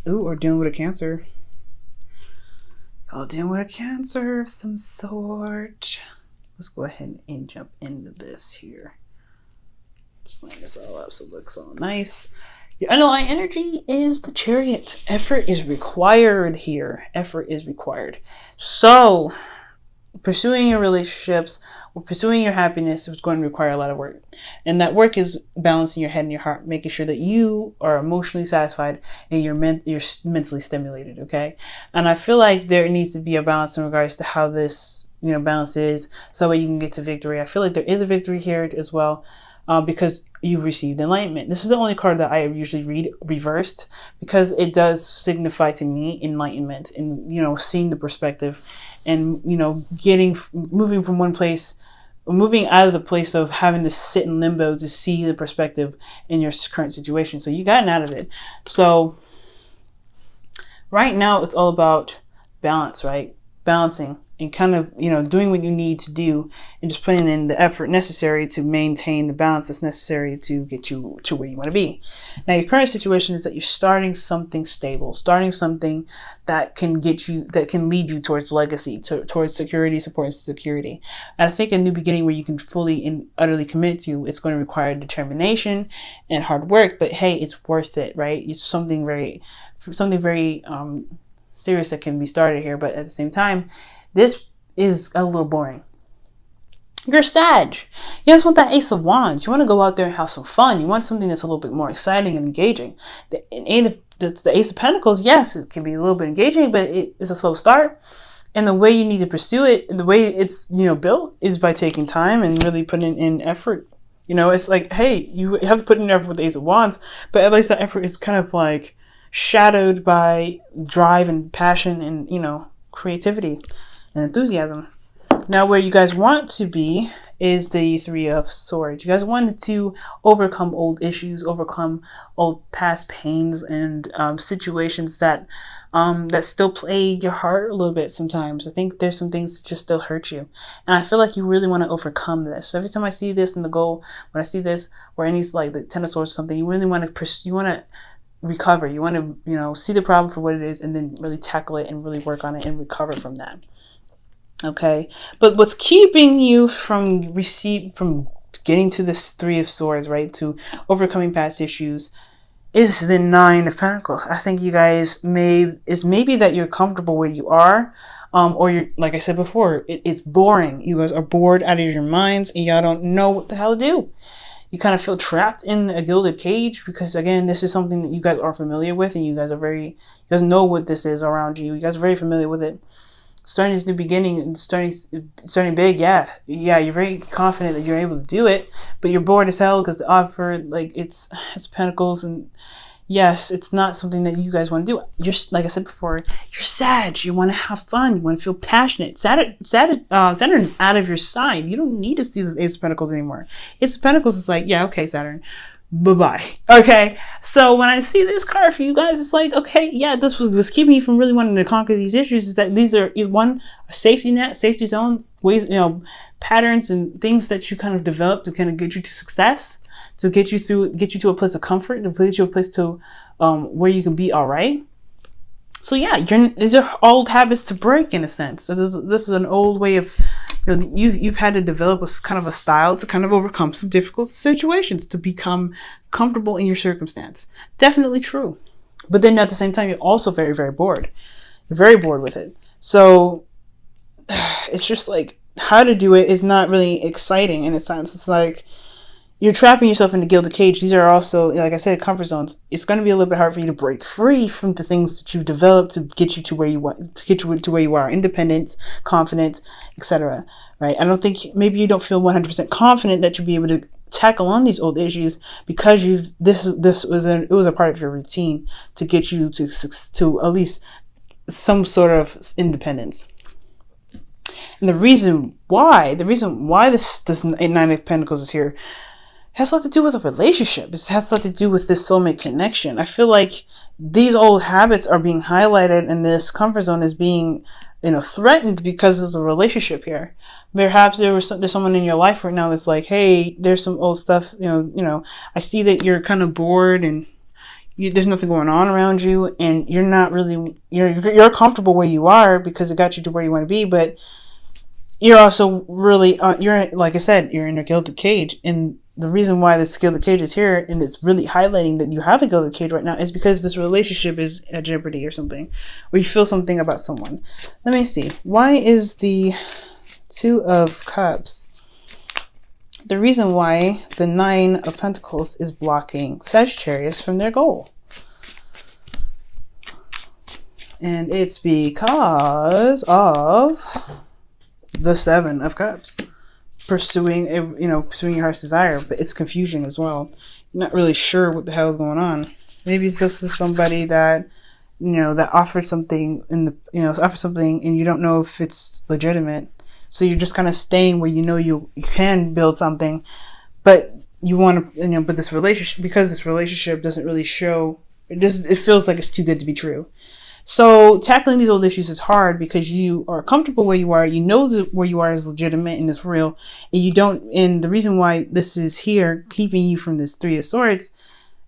Ooh, or dealing with a Cancer. Y'all dealing with a Cancer of some sort. Let's go ahead and jump into this here. Just line this all up so it looks all nice. Your underlying energy is the Chariot. Effort is required here. Effort is required. So, pursuing your relationships or pursuing your happiness is going to require a lot of work. And that work is balancing your head and your heart, making sure that you are emotionally satisfied and you're mentally stimulated, okay? And I feel like there needs to be a balance in regards to how this, balance is, so that you can get to victory. I feel like there is a victory here as well. Because you've received enlightenment. This is the only card that I usually read reversed, because it does signify to me enlightenment and, seeing the perspective and, moving from one place, moving out of the place of having to sit in limbo to see the perspective in your current situation. So you gotten out of it. So right now it's all about balance, right? Balancing. And kind of, doing what you need to do and just putting in the effort necessary to maintain the balance that's necessary to get you to where you want to be. Now, your current situation is that you're starting something stable, starting something that can lead you towards legacy, towards security, support, and security. And I think a new beginning where you can fully and utterly commit to, it's going to require determination and hard work, but hey, it's worth it, right? It's something very serious that can be started here, but at the same time, this is a little boring. You're Sag. You guys want that Ace of Wands. You want to go out there and have some fun. You want something that's a little bit more exciting and engaging. The Ace of Pentacles, yes, it can be a little bit engaging, but it's a slow start. And the way you need to pursue it, the way it's built, is by taking time and really putting in effort. It's like, hey, you have to put in effort with the Ace of Wands, but at least that effort is kind of like shadowed by drive and passion and, creativity and enthusiasm. Now, where you guys want to be is the Three of Swords. You guys wanted to overcome old issues, overcome old past pains and situations that still plague your heart a little bit sometimes. I think there's some things that just still hurt you. And I feel like you really want to overcome this. So every time I see this in the goal, when I see this, or any like the Ten of Swords or something, you really want to pursue, you want to recover. You want to, see the problem for what it is and then really tackle it and really work on it and recover from that. Okay. But what's keeping you from getting to this Three of Swords, right, to overcoming past issues, is the Nine of Pentacles. I think you guys maybe that you're comfortable where you are, or you're, like I said before, it's boring. You guys are bored out of your minds and y'all don't know what the hell to do. You kind of feel trapped in a gilded cage because, again, this is something that you guys are familiar with and you guys know what this is around you. You guys are very familiar with it. Starting this new beginning and starting big, yeah, you're very confident that you're able to do it, but you're bored as hell because the offer, like, it's Pentacles, and yes, it's not something that you guys want to do. You're, like I said before, you're Sag. You want to have fun. You want to feel passionate. Saturn is out of your side. You don't need to see this Ace of Pentacles anymore. Ace of Pentacles is like, yeah, okay, Saturn, bye-bye. Okay, so when I see this card for you guys, it's like, okay, yeah, this was keeping you from really wanting to conquer these issues, is that these are, one, a safety net, safety zone, ways, patterns and things that you kind of develop to kind of get you to success, to get you to a place of comfort, to get you a place to where you can be all right. So yeah, these are old habits to break, in a sense. So this is an old way of, you've had to develop a kind of a style to kind of overcome some difficult situations, to become comfortable in your circumstance. Definitely true. But then at the same time, you're also very, very bored. You're very bored with it. So it's just like, how to do it is not really exciting in a sense. It's like you're trapping yourself in the gilded cage. These are also, like I said, comfort zones. It's going to be a little bit hard for you to break free from the things that you've developed to get you to where you want, to get you to where you are, independence, confidence, etc. Right? I don't think, maybe you don't feel 100% confident that you'll be able to tackle on these old issues because it was a part of your routine to get you to at least some sort of independence. And the reason why this Nine of Pentacles is here has a lot to do with a relationship. It has a lot to do with this soulmate connection. I feel like these old habits are being highlighted and this comfort zone is being, threatened because there's a relationship here. Perhaps there's someone in your life right now that's like, hey, there's some old stuff, I see that you're kind of bored and, there's nothing going on around you, and you're not really, you're comfortable where you are because it got you to where you want to be, but you're also really, you're, like I said, you're in a gilded cage. And the reason why this gilded cage is here, and it's really highlighting that you have a gilded cage right now, is because this relationship is at jeopardy or something, or you feel something about someone. Let me see. Why is the Two of Cups? The reason why the Nine of Pentacles is blocking Sagittarius from their goal. And it's because of the Seven of Cups. Pursuing pursuing your heart's desire, but it's confusion as well. You're not really sure what the hell is going on. Maybe it's just somebody that, that offered something offered something and you don't know if it's legitimate. So you're just kind of staying where you can build something, but you want to, but this relationship, because this relationship doesn't really show, it feels like it's too good to be true. So tackling these old issues is hard because you are comfortable where you are. You know that where you are is legitimate and it's real. And you don't, and the reason why this is here keeping you from this Three of Swords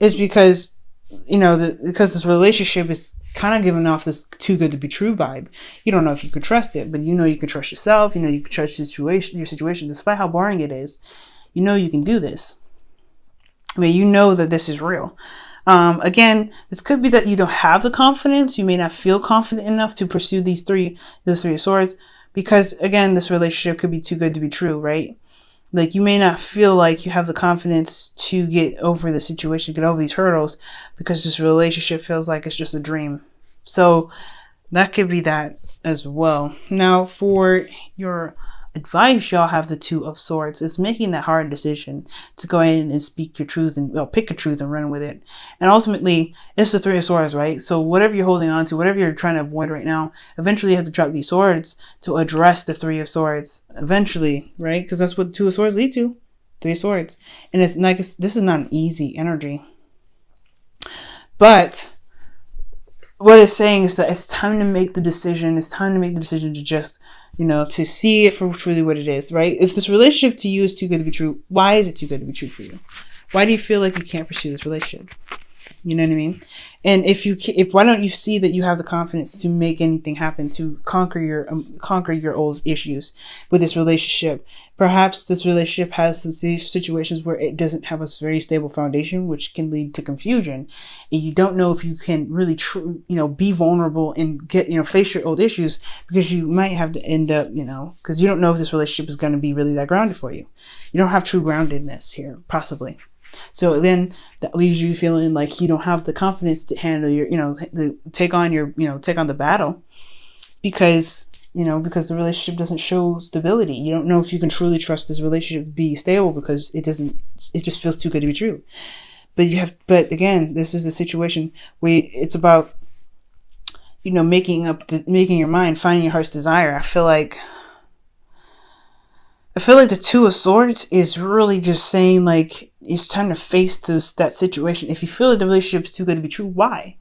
is because, because this relationship is kind of giving off this too good to be true vibe. You don't know if you can trust it, but you can trust yourself. You can trust your situation, despite how boring it is. You can do this. I mean, you know that this is real. Again, this could be that you don't have the confidence. You may not feel confident enough to pursue these Three of Swords because, again, this relationship could be too good to be true, right? Like, you may not feel like you have the confidence to get over the situation, get over these hurdles, because this relationship feels like it's just a dream. So that could be that as well. Now, for your advice, y'all have the Two of Swords. It's making that hard decision to go in and speak your truth and pick a truth and run with it. And ultimately, it's the Three of Swords, right? So whatever you're holding on to, whatever you're trying to avoid right now, eventually you have to drop these swords to address the Three of Swords. Eventually, right? Because that's what Two of Swords lead to. Three of Swords. And it's like, this is not an easy energy. But what it's saying is that it's time to make the decision. It's time to make the decision to just, to see it for truly what it is, right? If this relationship to you is too good to be true, why is it too good to be true for you? Why do you feel like you can't pursue this relationship? You know what I mean? And why don't you see that you have the confidence to make anything happen, to conquer your old issues with this relationship? Perhaps this relationship has some situations where it doesn't have a very stable foundation, which can lead to confusion. And you don't know if you can really, be vulnerable and get, face your old issues, because you might have to end up, because you don't know if this relationship is going to be really that grounded for you. You don't have true groundedness here, possibly. So then that leaves you feeling like you don't have the confidence to handle your, take on the battle, because the relationship doesn't show stability. You don't know if you can truly trust this relationship to be stable because it just feels too good to be true. But again, this is a situation where it's about, making your mind, finding your heart's desire. I feel like the Two of Swords is really just saying, like, it's time to face that situation. If you feel like the relationship is too good to be true, why?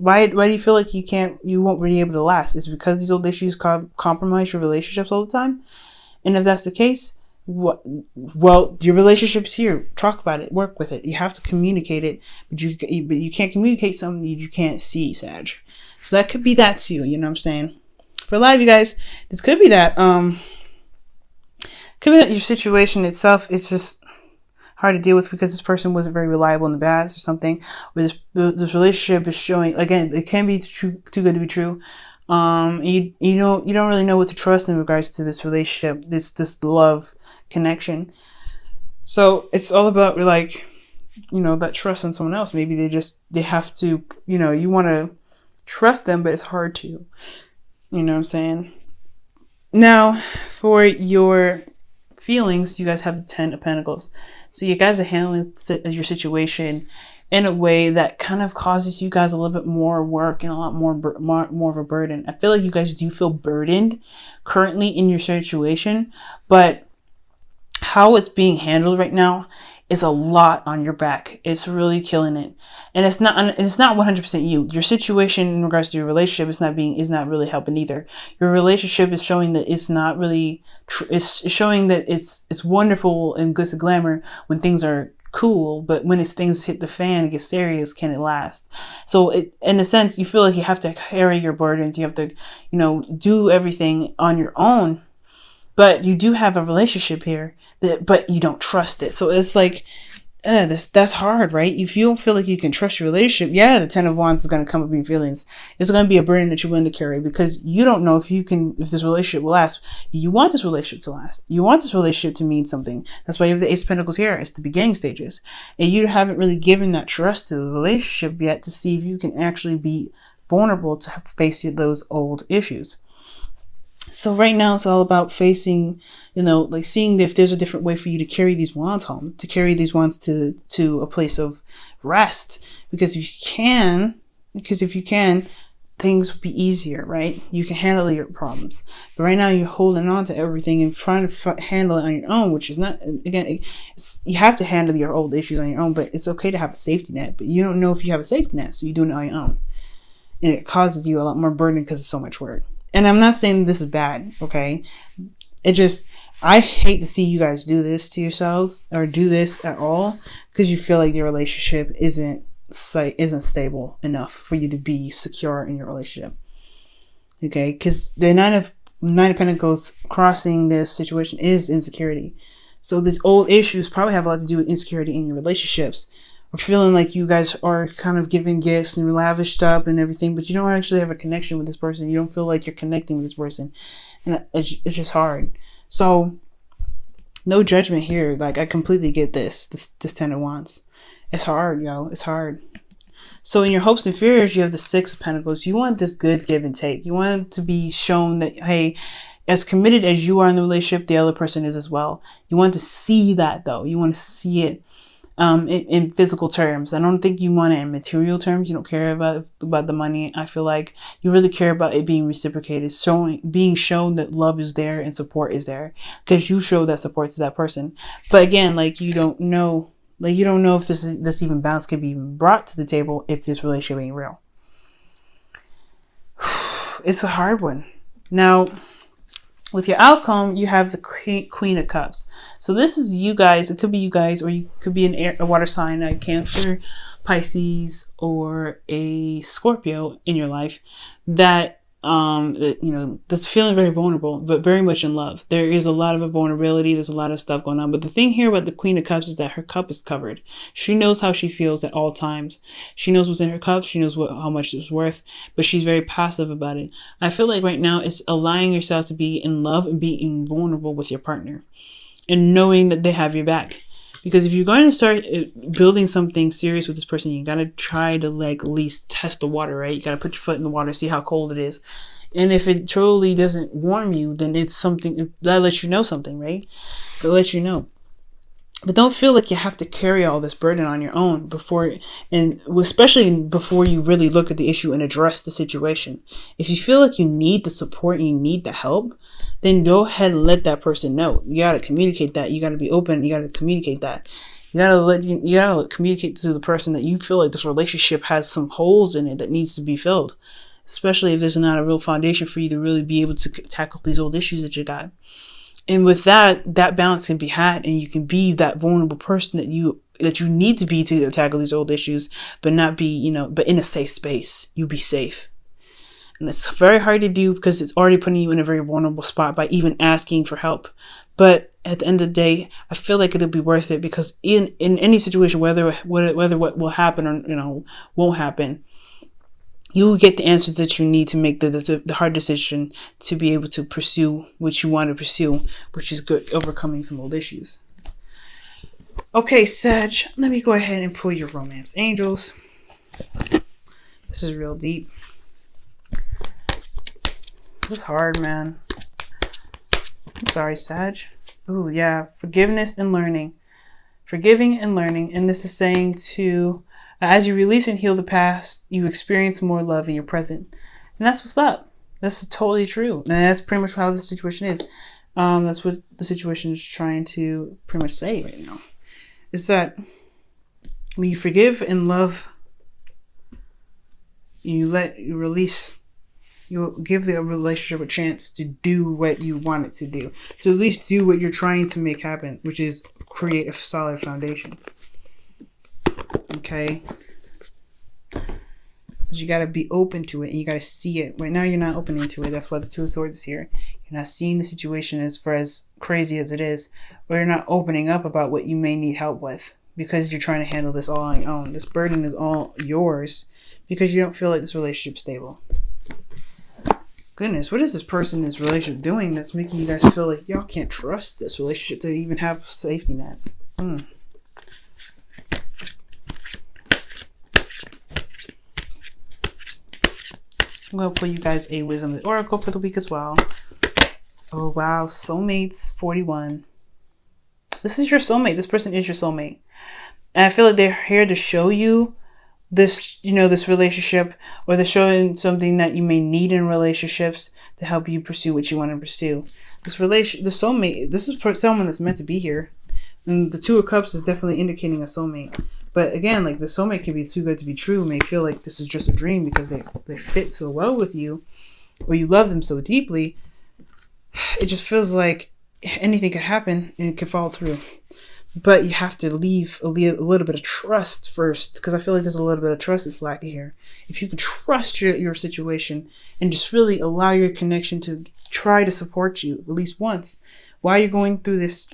Why do you feel like you won't be able to last? It's because these old issues compromise your relationships all the time? And if that's the case, well, your relationship's here. Talk about it. Work with it. You have to communicate it, but you can't communicate something you can't see, Sag. So that could be that too. You know what I'm saying? For a lot of you guys, this could be that. Could be that your situation itself is just hard to deal with because this person wasn't very reliable in the past or something. Or this relationship is showing, again, it can be too good to be true. You don't really know what to trust in regards to this relationship, this love connection. So it's all about, like, that trust in someone else. Maybe they have to, you want to trust them, but it's hard to. You know what I'm saying? Now, for your feelings, you guys have the Ten of Pentacles. So you guys are handling your situation in a way that kind of causes you guys a little bit more work and a lot more of a burden. I feel like you guys do feel burdened currently in your situation, but how it's being handled right now is a lot on your back. It's really killing it. And it's not 100% you. Your situation in regards to your relationship is not really helping either. Your relationship is showing that it's not really it's showing that it's wonderful and glitz and glamour when things are cool, but when things hit the fan, it gets serious, can it last? So in a sense, you feel like you have to carry your burdens. You have to, do everything on your own. But you do have a relationship here, but you don't trust it. So it's like, that's hard, right? If you don't feel like you can trust your relationship, yeah, the Ten of Wands is going to come up in your feelings. It's going to be a burden that you're willing to carry because you don't know if this relationship will last. You want this relationship to last. You want this relationship to mean something. That's why you have the Ace of Pentacles here. It's the beginning stages. And you haven't really given that trust to the relationship yet to see if you can actually be vulnerable to face those old issues. So right now it's all about facing, like seeing if there's a different way for you to carry these wands home, to carry these wands to a place of rest. Because if you can, things will be easier, right? You can handle your problems. But right now you're holding on to everything and trying to handle it on your own, which is not, again, you have to handle your old issues on your own, but it's okay to have a safety net. But you don't know if you have a safety net, so you're doing it on your own. And it causes you a lot more burden because it's so much work. And I'm not saying this is bad, okay? I hate to see you guys do this to yourselves or do this at all because you feel like your relationship isn't stable enough for you to be secure in your relationship, okay? Because the Nine of Pentacles crossing this situation is insecurity. So these old issues probably have a lot to do with insecurity in your relationships. Or feeling like you guys are kind of giving gifts and lavished up and everything, but you don't actually have a connection with this person. You don't feel like you're connecting with this person. And it's just hard. So, no judgment here. Like, I completely get this Ten of Wands. It's hard, It's hard. So, in your hopes and fears, you have the Six of Pentacles. You want this good give and take. You want it to be shown that, hey, as committed as you are in the relationship, the other person is as well. You want to see that, though. You want to see it. In physical terms. I don't think you want it in material terms. You don't care about the money. I feel like you really care about it being reciprocated, being shown that love is there and support is there because you show that support to that person. But again, like you don't know if this even balance can be even brought to the table if this relationship ain't real. It's a hard one. Now, with your outcome, you have the Queen of Cups. So this is you guys. It could be you guys, or you could be a water sign, like Cancer, Pisces, or a Scorpio in your life that that's feeling very vulnerable, but very much in love. There is a lot of vulnerability. There's a lot of stuff going on. But the thing here about the Queen of Cups is that her cup is covered. She knows how she feels at all times. She knows what's in her cup. She knows how much it's worth, but she's very passive about it. I feel like right now it's allowing yourselves to be in love and being vulnerable with your partner and knowing that they have your back. Because if you're going to start building something serious with this person, you got to try to at least test the water, right? You got to put your foot in the water, see how cold it is. And if it truly doesn't warm you, then it's something that lets you know something, right? It lets you know. But don't feel like you have to carry all this burden on your own especially before you really look at the issue and address the situation. If you feel like you need the support and you need the help, then go ahead and let that person know. You got to communicate that. You got to be open. You got to communicate that. You got to communicate to the person that you feel like this relationship has some holes in it that needs to be filled. Especially if there's not a real foundation for you to really be able to tackle these old issues that you got. And with that balance can be had, and you can be that vulnerable person that you need to be to tackle these old issues, but not be, but in a safe space. You be safe. And it's very hard to do because it's already putting you in a very vulnerable spot by even asking for help. But at the end of the day, I feel like it'll be worth it because in any situation, whether what will happen or, won't happen, you will get the answers that you need to make the hard decision to be able to pursue what you want to pursue, which is good, overcoming some old issues. Okay, Sag, let me go ahead and pull your romance angels. This is real deep. This is hard, man. I'm sorry, Sag. Ooh, yeah, forgiveness and learning. Forgiving and learning. And this is saying to... as you release and heal the past, you experience more love in your present. And that's what's up. That's totally true. And that's pretty much how the situation is. That's what the situation is trying to pretty much say right now. Is that when you forgive and love, you release, you'll give the relationship a chance to do what you want it to do. To at least do what you're trying to make happen, which is create a solid foundation. Okay. But you got to be open to it, and you got to see it. Right now, you're not opening to it. That's why the Two of Swords is here. You're not seeing the situation as far as crazy as it is, or you're not opening up about what you may need help with because you're trying to handle this all on your own. This burden is all yours because you don't feel like this relationship's stable. Goodness, what is this person in this relationship doing that's making you guys feel like y'all can't trust this relationship to even have a safety net? I'm going to pull you guys a Wisdom Oracle for the week as well. Oh, wow. Soulmates 41. This is your soulmate. This person is your soulmate. And I feel like they're here to show you this, you know, this relationship, or they're showing something that you may need in relationships to help you pursue what you want to pursue. This the soulmate, this is someone that's meant to be here. And the Two of Cups is definitely indicating a soulmate. But again, like, the soulmate can be too good to be true. May feel like this is just a dream because they fit so well with you, or you love them so deeply. It just feels like anything could happen and it could fall through. But you have to leave a little bit of trust first, because I feel like there's a little bit of trust that's lacking here. If you can trust your situation and just really allow your connection to try to support you at least once while you're going through this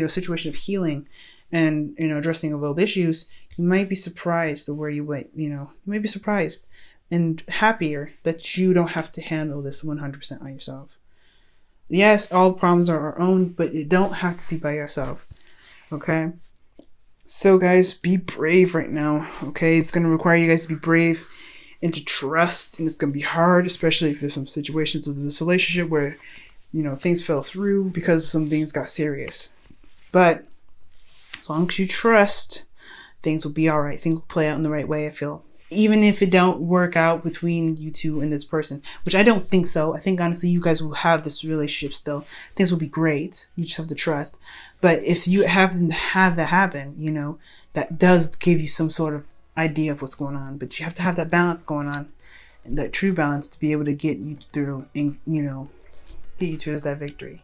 situation of healing and, you know, addressing of old issues, you might be surprised of where you went. You may be surprised and happier that you don't have to handle this 100% on yourself. Yes, all problems are our own, but you don't have to be by yourself. Okay? So, guys, be brave right now. Okay? It's going to require you guys to be brave and to trust, and it's going to be hard, especially if there's some situations with this relationship where, you know, things fell through because some things got serious. But as long as you trust, things will be all right. Things will play out in the right way, I feel. Even if it don't work out between you two and this person, which I don't think so. I think, honestly, you guys will have this relationship still. Things will be great. You just have to trust. But if you happen to have that happen, you know, that does give you some sort of idea of what's going on. But you have to have that balance going on, and that true balance, to be able to get you through and, you know, get you towards that victory.